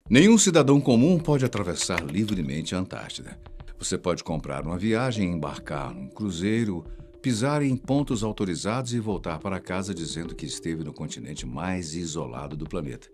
Nenhum cidadão comum pode atravessar livremente a Antártida. Você pode comprar uma viagem, embarcar num cruzeiro, pisar em pontos autorizados e voltar para casa dizendo que esteve no continente mais isolado do planeta.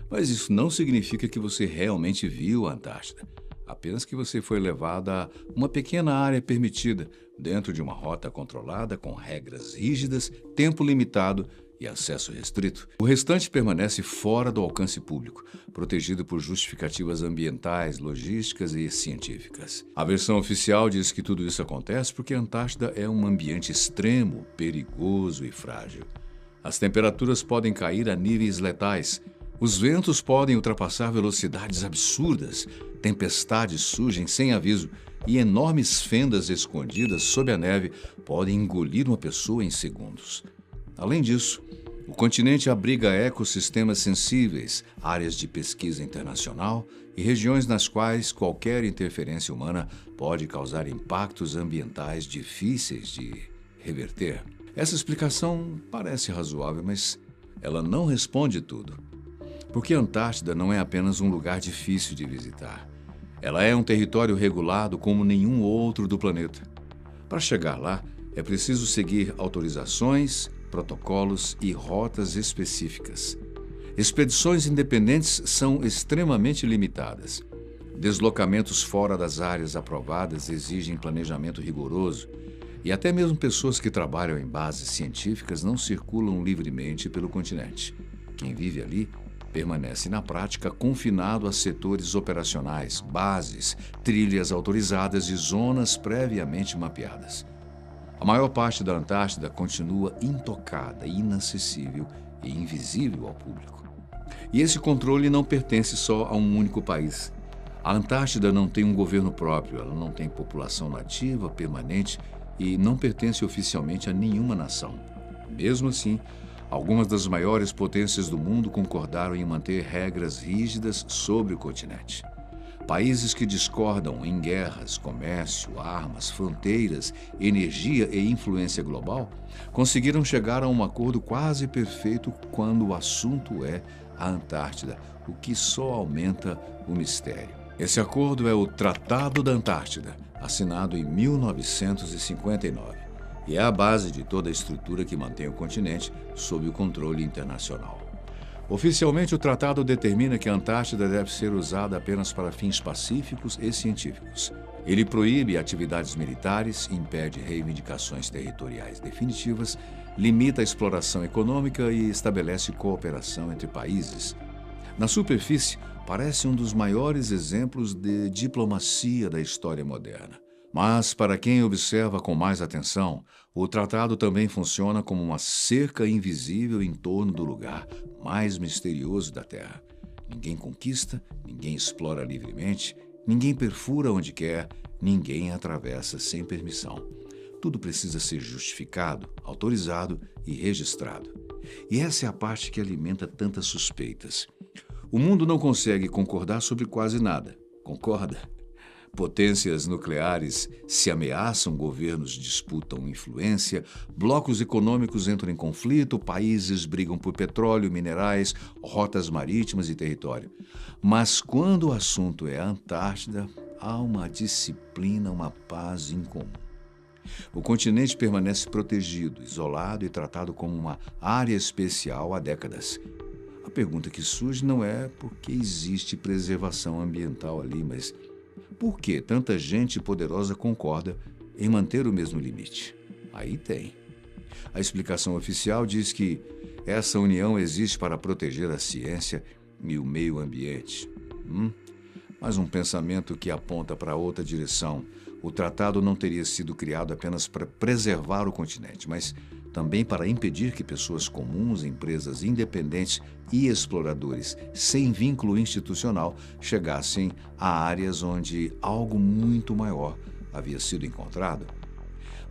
Mas isso não significa que você realmente viu a Antártida. Apenas que você foi levado a uma pequena área permitida, dentro de uma rota controlada com regras rígidas, tempo limitado e acesso restrito. O restante permanece fora do alcance público, protegido por justificativas ambientais, logísticas e científicas. A versão oficial diz que tudo isso acontece porque a Antártida é um ambiente extremo, perigoso e frágil. As temperaturas podem cair a níveis letais. Os ventos podem ultrapassar velocidades absurdas, tempestades surgem sem aviso e enormes fendas escondidas sob a neve podem engolir uma pessoa em segundos. Além disso, o continente abriga ecossistemas sensíveis, áreas de pesquisa internacional e regiões nas quais qualquer interferência humana pode causar impactos ambientais difíceis de reverter. Essa explicação parece razoável, mas ela não responde tudo. Porque a Antártida não é apenas um lugar difícil de visitar. Ela é um território regulado como nenhum outro do planeta. Para chegar lá, é preciso seguir autorizações, protocolos e rotas específicas. Expedições independentes são extremamente limitadas. Deslocamentos fora das áreas aprovadas exigem planejamento rigoroso e até mesmo pessoas que trabalham em bases científicas não circulam livremente pelo continente. Quem vive ali permanece na prática confinado a setores operacionais, bases, trilhas autorizadas e zonas previamente mapeadas. A maior parte da Antártida continua intocada, inacessível e invisível ao público. E esse controle não pertence só a um único país. A Antártida não tem um governo próprio, ela não tem população nativa permanente e não pertence oficialmente a nenhuma nação. Mesmo assim, algumas das maiores potências do mundo concordaram em manter regras rígidas sobre o continente. Países que discordam em guerras, comércio, armas, fronteiras, energia e influência global conseguiram chegar a um acordo quase perfeito quando o assunto é a Antártida, o que só aumenta o mistério. Esse acordo é o Tratado da Antártida, assinado em 1959, e é a base de toda a estrutura que mantém o continente sob o controle internacional. Oficialmente, o tratado determina que a Antártida deve ser usada apenas para fins pacíficos e científicos. Ele proíbe atividades militares, impede reivindicações territoriais definitivas, limita a exploração econômica e estabelece cooperação entre países. Na superfície, parece um dos maiores exemplos de diplomacia da história moderna. Mas, para quem observa com mais atenção, o tratado também funciona como uma cerca invisível em torno do lugar mais misterioso da Terra. Ninguém conquista, ninguém explora livremente, ninguém perfura onde quer, ninguém atravessa sem permissão. Tudo precisa ser justificado, autorizado e registrado. E essa é a parte que alimenta tantas suspeitas. O mundo não consegue concordar sobre quase nada. Concorda? Potências nucleares se ameaçam, governos disputam influência, blocos econômicos entram em conflito, países brigam por petróleo, minerais, rotas marítimas e território. Mas quando o assunto é a Antártida, há uma disciplina, uma paz incomum. O continente permanece protegido, isolado e tratado como uma área especial há décadas. A pergunta que surge não é por que existe preservação ambiental ali, mas por que tanta gente poderosa concorda em manter o mesmo limite? Aí tem. A explicação oficial diz que essa união existe para proteger a ciência e o meio ambiente. Mas um pensamento que aponta para outra direção. O tratado não teria sido criado apenas para preservar o continente, mas também para impedir que pessoas comuns, empresas independentes e exploradores sem vínculo institucional chegassem a áreas onde algo muito maior havia sido encontrado.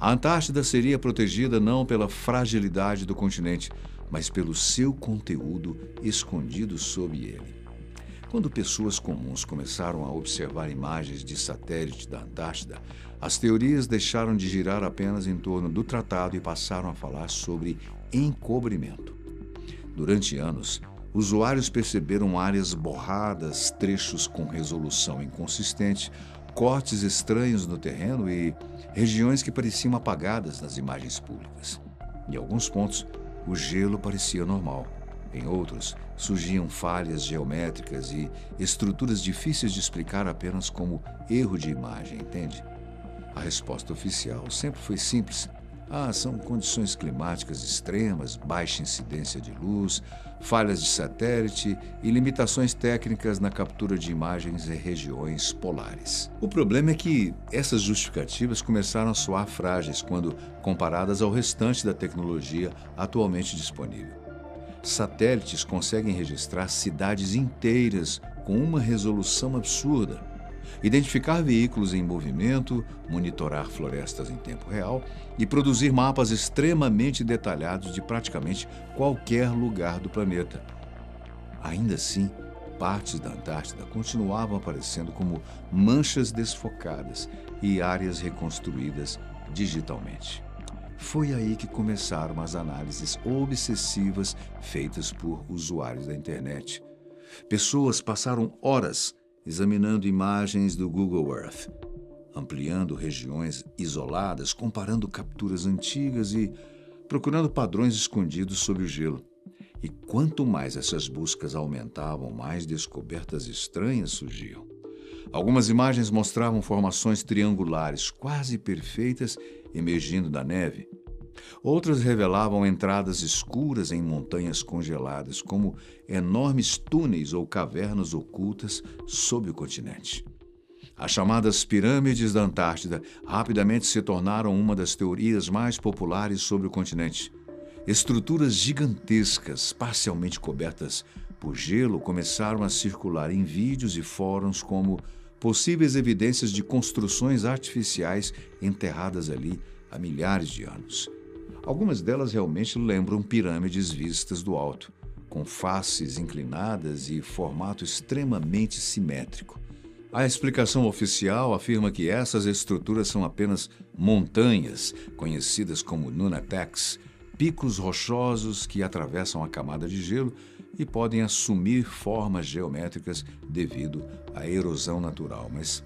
A Antártida seria protegida não pela fragilidade do continente, mas pelo seu conteúdo escondido sob ele. Quando pessoas comuns começaram a observar imagens de satélite da Antártida, as teorias deixaram de girar apenas em torno do tratado e passaram a falar sobre encobrimento. Durante anos, Usuários perceberam áreas borradas, trechos com resolução inconsistente, cortes estranhos no terreno e regiões que pareciam apagadas nas imagens públicas. Em alguns pontos, o gelo parecia normal. Em outros, surgiam falhas geométricas e estruturas difíceis de explicar apenas como erro de imagem, entende? A resposta oficial sempre foi simples. São condições climáticas extremas, baixa incidência de luz, falhas de satélite e limitações técnicas na captura de imagens em regiões polares. O problema é que essas justificativas começaram a soar frágeis quando comparadas ao restante da tecnologia atualmente disponível. Satélites conseguem registrar cidades inteiras com uma resolução absurda, identificar veículos em movimento, monitorar florestas em tempo real e produzir mapas extremamente detalhados de praticamente qualquer lugar do planeta. Ainda assim, partes da Antártida continuavam aparecendo como manchas desfocadas e áreas reconstruídas digitalmente. Foi aí que começaram as análises obsessivas feitas por usuários da internet. Pessoas passaram horas examinando imagens do Google Earth, ampliando regiões isoladas, comparando capturas antigas e procurando padrões escondidos sob o gelo. E quanto mais essas buscas aumentavam, mais descobertas estranhas surgiam. Algumas imagens mostravam formações triangulares quase perfeitas emergindo da neve. Outras revelavam entradas escuras em montanhas congeladas, como enormes túneis ou cavernas ocultas sob o continente. As chamadas pirâmides da Antártida rapidamente se tornaram uma das teorias mais populares sobre o continente. Estruturas gigantescas, parcialmente cobertas por gelo, começaram a circular em vídeos e fóruns como possíveis evidências de construções artificiais enterradas ali há milhares de anos. Algumas delas realmente lembram pirâmides vistas do alto, com faces inclinadas e formato extremamente simétrico. A explicação oficial afirma que essas estruturas são apenas montanhas, conhecidas como nunataks, picos rochosos que atravessam a camada de gelo e podem assumir formas geométricas devido à erosão natural. Mas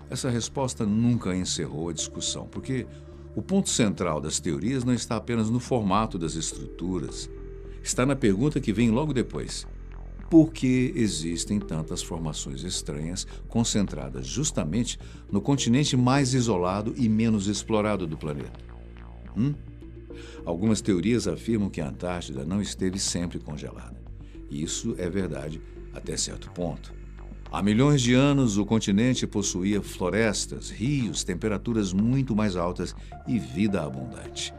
essa resposta nunca encerrou a discussão, porque o ponto central das teorias não está apenas no formato das estruturas, está na pergunta que vem logo depois. Por que existem tantas formações estranhas concentradas justamente no continente mais isolado e menos explorado do planeta? Algumas teorias afirmam que a Antártida não esteve sempre congelada. E isso é verdade até certo ponto. Há milhões de anos, o continente possuía florestas, rios, temperaturas muito mais altas e vida abundante.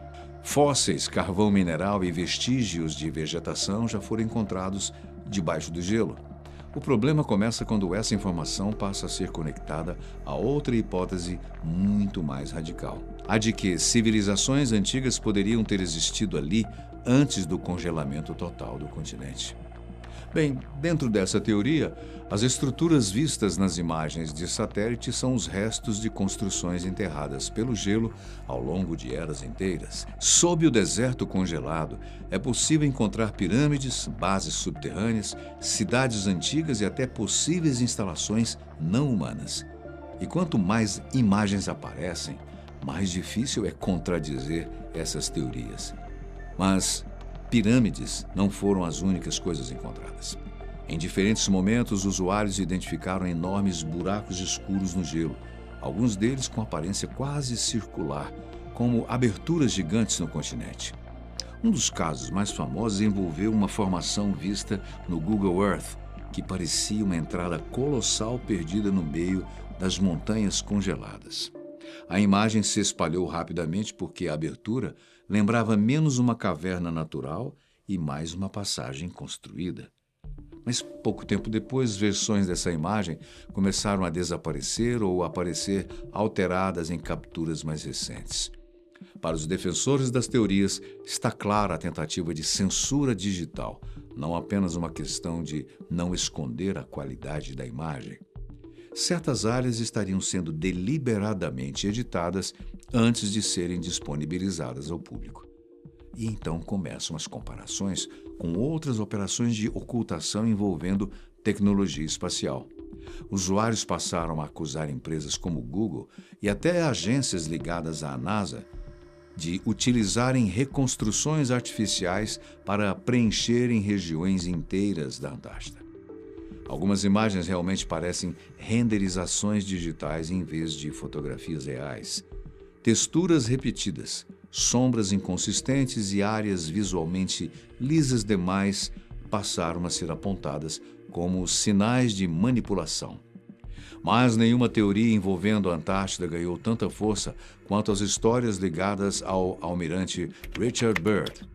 Fósseis, carvão mineral e vestígios de vegetação já foram encontrados debaixo do gelo. O problema começa quando essa informação passa a ser conectada a outra hipótese muito mais radical: a de que civilizações antigas poderiam ter existido ali antes do congelamento total do continente. Bem, dentro dessa teoria, as estruturas vistas nas imagens de satélite são os restos de construções enterradas pelo gelo ao longo de eras inteiras. Sob o deserto congelado, é possível encontrar pirâmides, bases subterrâneas, cidades antigas e até possíveis instalações não humanas. E quanto mais imagens aparecem, mais difícil é contradizer essas teorias. Mas pirâmides não foram as únicas coisas encontradas. Em diferentes momentos, usuários identificaram enormes buracos escuros no gelo, alguns deles com aparência quase circular, como aberturas gigantes no continente. Um dos casos mais famosos envolveu uma formação vista no Google Earth, que parecia uma entrada colossal perdida no meio das montanhas congeladas. A imagem se espalhou rapidamente porque a abertura lembrava menos uma caverna natural e mais uma passagem construída. Mas pouco tempo depois, versões dessa imagem começaram a desaparecer ou aparecer alteradas em capturas mais recentes. Para os defensores das teorias, está clara a tentativa de censura digital, não apenas uma questão de não esconder a qualidade da imagem. Certas áreas estariam sendo deliberadamente editadas antes de serem disponibilizadas ao público. E então começam as comparações com outras operações de ocultação envolvendo tecnologia espacial. Usuários passaram a acusar empresas como Google e até agências ligadas à NASA de utilizarem reconstruções artificiais para preencherem regiões inteiras da Antártida. Algumas imagens realmente parecem renderizações digitais em vez de fotografias reais. Texturas repetidas, sombras inconsistentes e áreas visualmente lisas demais passaram a ser apontadas como sinais de manipulação. Mas nenhuma teoria envolvendo a Antártida ganhou tanta força quanto as histórias ligadas ao almirante Richard Byrd.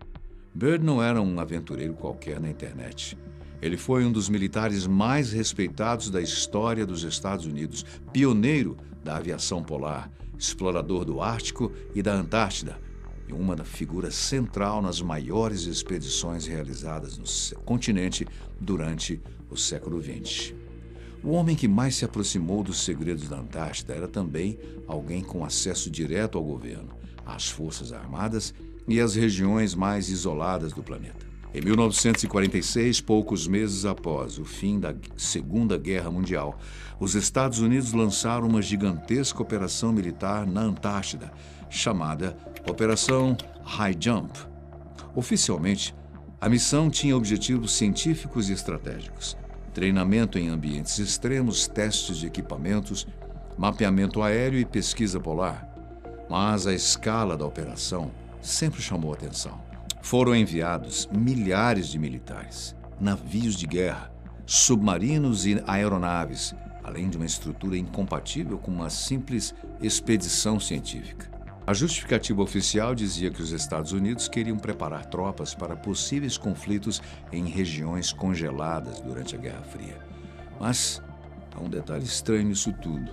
Byrd não era um aventureiro qualquer na internet. Ele foi um dos militares mais respeitados da história dos Estados Unidos, pioneiro da aviação polar, explorador do Ártico e da Antártida, e uma figura central nas maiores expedições realizadas no continente durante o século XX. O homem que mais se aproximou dos segredos da Antártida era também alguém com acesso direto ao governo, às forças armadas e às regiões mais isoladas do planeta. Em 1946, poucos meses após o fim da Segunda Guerra Mundial, os Estados Unidos lançaram uma gigantesca operação militar na Antártida, chamada Operação High Jump. Oficialmente, a missão tinha objetivos científicos e estratégicos: treinamento em ambientes extremos, testes de equipamentos, mapeamento aéreo e pesquisa polar. Mas a escala da operação sempre chamou atenção. Foram enviados milhares de militares, navios de guerra, submarinos e aeronaves, além de uma estrutura incompatível com uma simples expedição científica. A justificativa oficial dizia que os Estados Unidos queriam preparar tropas para possíveis conflitos em regiões congeladas durante a Guerra Fria. Mas há um detalhe estranho nisso tudo.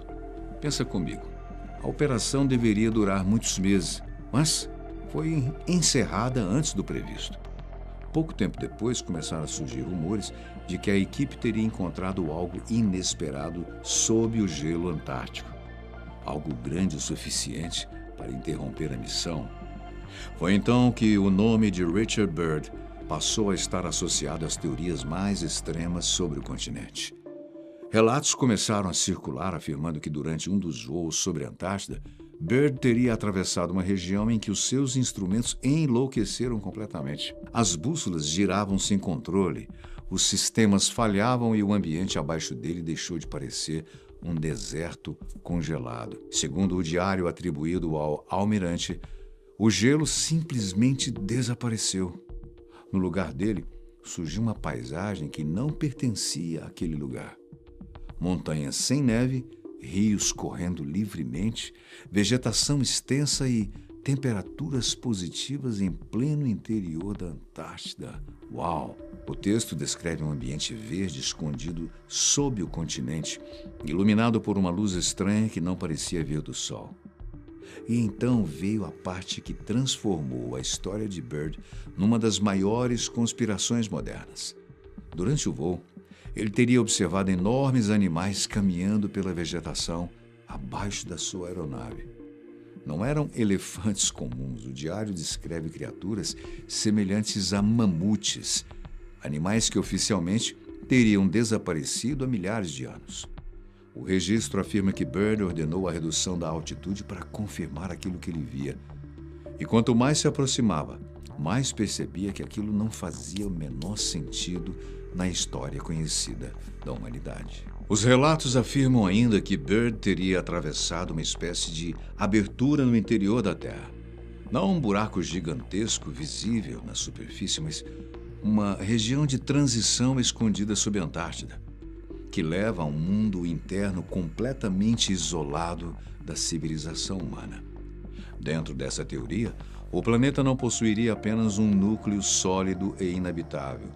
Pensa comigo. A operação deveria durar muitos meses, mas foi encerrada antes do previsto. Pouco tempo depois, começaram a surgir rumores de que a equipe teria encontrado algo inesperado sob o gelo antártico. Algo grande o suficiente para interromper a missão. Foi então que o nome de Richard Byrd passou a estar associado às teorias mais extremas sobre o continente. Relatos começaram a circular afirmando que durante um dos voos sobre a Antártida, Byrd teria atravessado uma região em que os seus instrumentos enlouqueceram completamente. As bússolas giravam sem controle, os sistemas falhavam e o ambiente abaixo dele deixou de parecer um deserto congelado. Segundo o diário atribuído ao almirante, o gelo simplesmente desapareceu. No lugar dele, surgiu uma paisagem que não pertencia àquele lugar. Montanhas sem neve, rios correndo livremente, vegetação extensa e temperaturas positivas em pleno interior da Antártida. Uau! O texto descreve um ambiente verde escondido sob o continente, iluminado por uma luz estranha que não parecia vir do sol. E então veio a parte que transformou a história de Byrd numa das maiores conspirações modernas. Durante o voo, ele teria observado enormes animais caminhando pela vegetação abaixo da sua aeronave. Não eram elefantes comuns. O diário descreve criaturas semelhantes a mamutes, animais que oficialmente teriam desaparecido há milhares de anos. O registro afirma que Byrd ordenou a redução da altitude para confirmar aquilo que ele via. E quanto mais se aproximava, mais percebia que aquilo não fazia o menor sentido na história conhecida da humanidade. Os relatos afirmam ainda que Byrd teria atravessado uma espécie de abertura no interior da Terra. Não um buraco gigantesco visível na superfície, mas uma região de transição escondida sob a Antártida, que leva a um mundo interno completamente isolado da civilização humana. Dentro dessa teoria, o planeta não possuiria apenas um núcleo sólido e inabitável.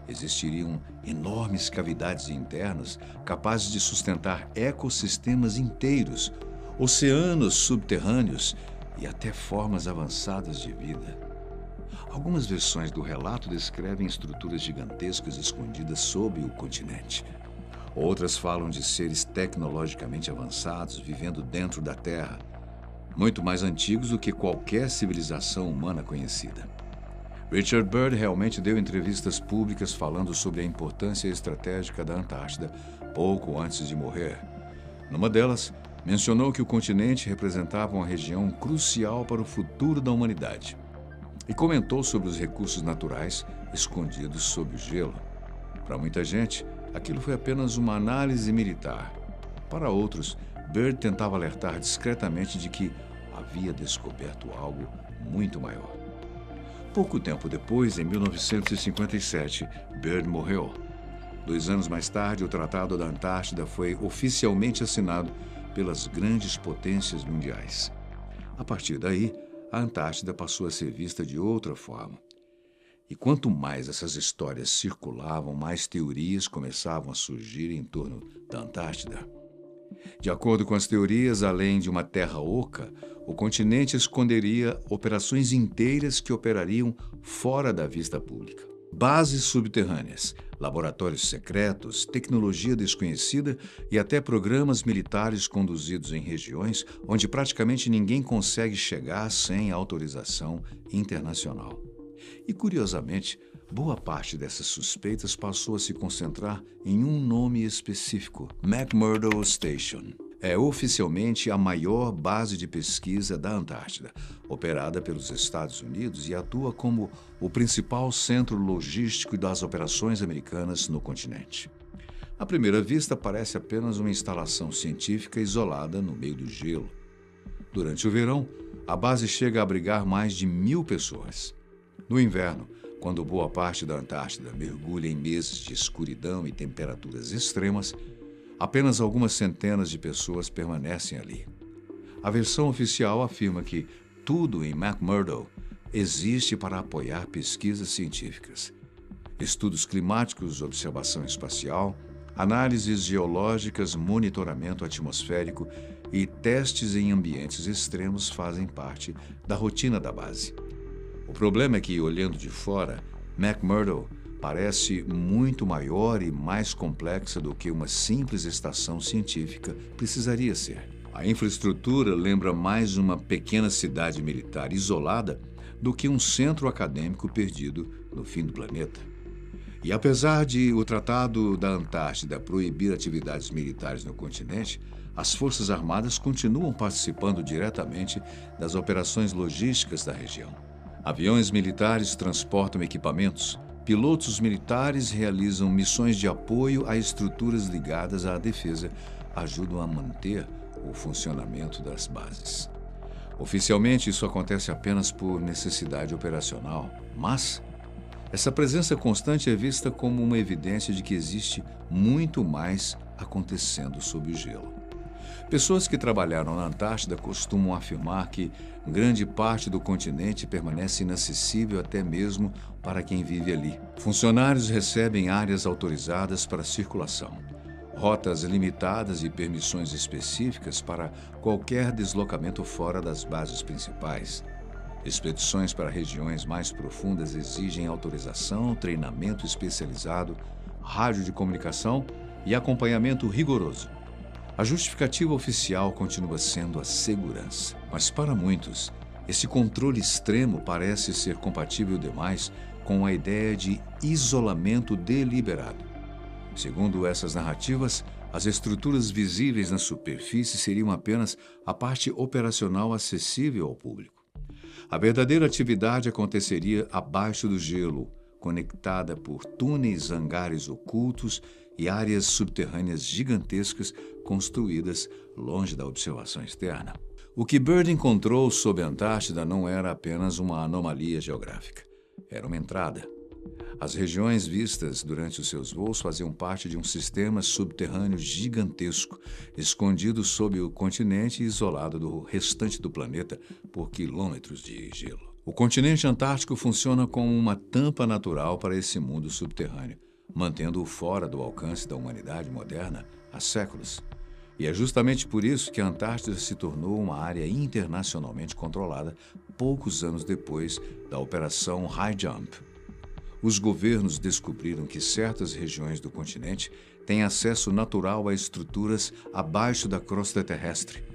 Existiriam enormes cavidades internas capazes de sustentar ecossistemas inteiros, oceanos subterrâneos e até formas avançadas de vida. Algumas versões do relato descrevem estruturas gigantescas escondidas sob o continente. Outras falam de seres tecnologicamente avançados vivendo dentro da Terra, muito mais antigos do que qualquer civilização humana conhecida. Richard Byrd realmente deu entrevistas públicas falando sobre a importância estratégica da Antártida pouco antes de morrer. Numa delas, mencionou que o continente representava uma região crucial para o futuro da humanidade e comentou sobre os recursos naturais escondidos sob o gelo. Para muita gente, aquilo foi apenas uma análise militar. Para outros, Byrd tentava alertar discretamente de que havia descoberto algo muito maior. Pouco tempo depois, em 1957, Byrd morreu. 2 anos mais tarde, o Tratado da Antártida foi oficialmente assinado pelas grandes potências mundiais. A partir daí, a Antártida passou a ser vista de outra forma. E quanto mais essas histórias circulavam, mais teorias começavam a surgir em torno da Antártida. De acordo com as teorias, além de uma terra oca, o continente esconderia operações inteiras que operariam fora da vista pública. Bases subterrâneas, laboratórios secretos, tecnologia desconhecida e até programas militares conduzidos em regiões onde praticamente ninguém consegue chegar sem autorização internacional. E, curiosamente, boa parte dessas suspeitas passou a se concentrar em um nome específico, McMurdo Station. É oficialmente a maior base de pesquisa da Antártida, operada pelos Estados Unidos e atua como o principal centro logístico das operações americanas no continente. À primeira vista, parece apenas uma instalação científica isolada no meio do gelo. Durante o verão, a base chega a abrigar mais de 1.000 pessoas. No inverno, quando boa parte da Antártida mergulha em meses de escuridão e temperaturas extremas, apenas algumas centenas de pessoas permanecem ali. A versão oficial afirma que tudo em McMurdo existe para apoiar pesquisas científicas. Estudos climáticos, observação espacial, análises geológicas, monitoramento atmosférico e testes em ambientes extremos fazem parte da rotina da base. O problema é que, olhando de fora, McMurdo parece muito maior e mais complexa do que uma simples estação científica precisaria ser. A infraestrutura lembra mais uma pequena cidade militar isolada do que um centro acadêmico perdido no fim do planeta. E apesar de o Tratado da Antártida proibir atividades militares no continente, as Forças Armadas continuam participando diretamente das operações logísticas da região. Aviões militares transportam equipamentos, pilotos militares realizam missões de apoio a estruturas ligadas à defesa, ajudam a manter o funcionamento das bases. Oficialmente, isso acontece apenas por necessidade operacional, mas essa presença constante é vista como uma evidência de que existe muito mais acontecendo sob o gelo. Pessoas que trabalharam na Antártida costumam afirmar que grande parte do continente permanece inacessível até mesmo para quem vive ali. Funcionários recebem áreas autorizadas para circulação, rotas limitadas e permissões específicas para qualquer deslocamento fora das bases principais. Expedições para regiões mais profundas exigem autorização, treinamento especializado, rádio de comunicação e acompanhamento rigoroso. A justificativa oficial continua sendo a segurança, mas para muitos, esse controle extremo parece ser compatível demais com a ideia de isolamento deliberado. Segundo essas narrativas, as estruturas visíveis na superfície seriam apenas a parte operacional acessível ao público. A verdadeira atividade aconteceria abaixo do gelo, conectada por túneis, hangares ocultos e áreas subterrâneas gigantescas construídas longe da observação externa. O que Byrd encontrou sob a Antártida não era apenas uma anomalia geográfica. Era uma entrada. As regiões vistas durante os seus voos faziam parte de um sistema subterrâneo gigantesco, escondido sob o continente e isolado do restante do planeta por quilômetros de gelo. O continente antártico funciona como uma tampa natural para esse mundo subterrâneo, mantendo-o fora do alcance da humanidade moderna há séculos. E é justamente por isso que a Antártida se tornou uma área internacionalmente controlada poucos anos depois da Operação High Jump. Os governos descobriram que certas regiões do continente têm acesso natural a estruturas abaixo da crosta terrestre.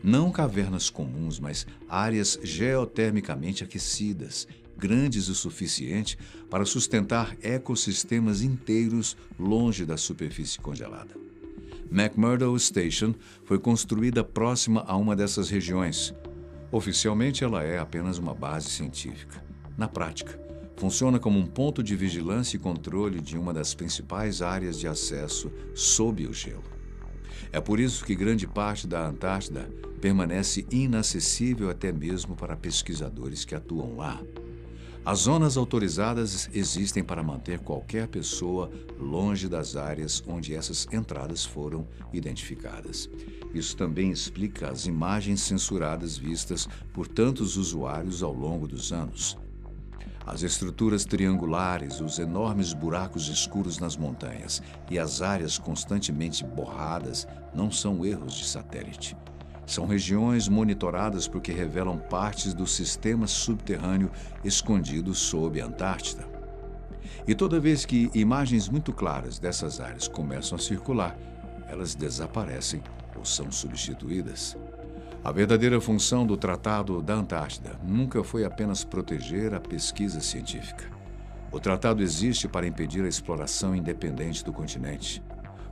Não cavernas comuns, mas áreas geotermicamente aquecidas, grandes o suficiente para sustentar ecossistemas inteiros longe da superfície congelada. McMurdo Station foi construída próxima a uma dessas regiões. Oficialmente, ela é apenas uma base científica. Na prática, funciona como um ponto de vigilância e controle de uma das principais áreas de acesso sob o gelo. É por isso que grande parte da Antártida permanece inacessível até mesmo para pesquisadores que atuam lá. As zonas autorizadas existem para manter qualquer pessoa longe das áreas onde essas entradas foram identificadas. Isso também explica as imagens censuradas vistas por tantos usuários ao longo dos anos. As estruturas triangulares, os enormes buracos escuros nas montanhas e as áreas constantemente borradas não são erros de satélite. São regiões monitoradas porque revelam partes do sistema subterrâneo escondido sob a Antártida. E toda vez que imagens muito claras dessas áreas começam a circular, elas desaparecem ou são substituídas. A verdadeira função do Tratado da Antártida nunca foi apenas proteger a pesquisa científica. O tratado existe para impedir a exploração independente do continente.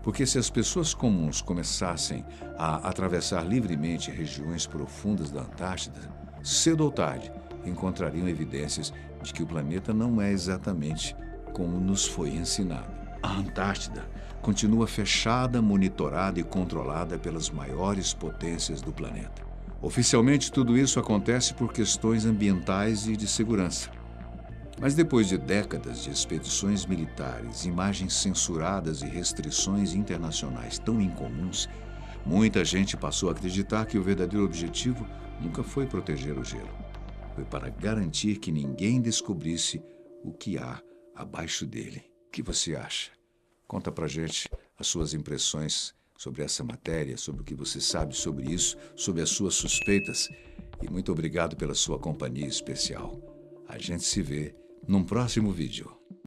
Porque se as pessoas comuns começassem a atravessar livremente regiões profundas da Antártida, cedo ou tarde encontrariam evidências de que o planeta não é exatamente como nos foi ensinado. A Antártida continua fechada, monitorada e controlada pelas maiores potências do planeta. Oficialmente, tudo isso acontece por questões ambientais e de segurança. Mas depois de décadas de expedições militares, imagens censuradas e restrições internacionais tão incomuns, muita gente passou a acreditar que o verdadeiro objetivo nunca foi proteger o gelo. Foi para garantir que ninguém descobrisse o que há abaixo dele. O que você acha? Conta pra gente as suas impressões sobre essa matéria, sobre o que você sabe sobre isso, sobre as suas suspeitas. E muito obrigado pela sua companhia especial. A gente se vê num próximo vídeo.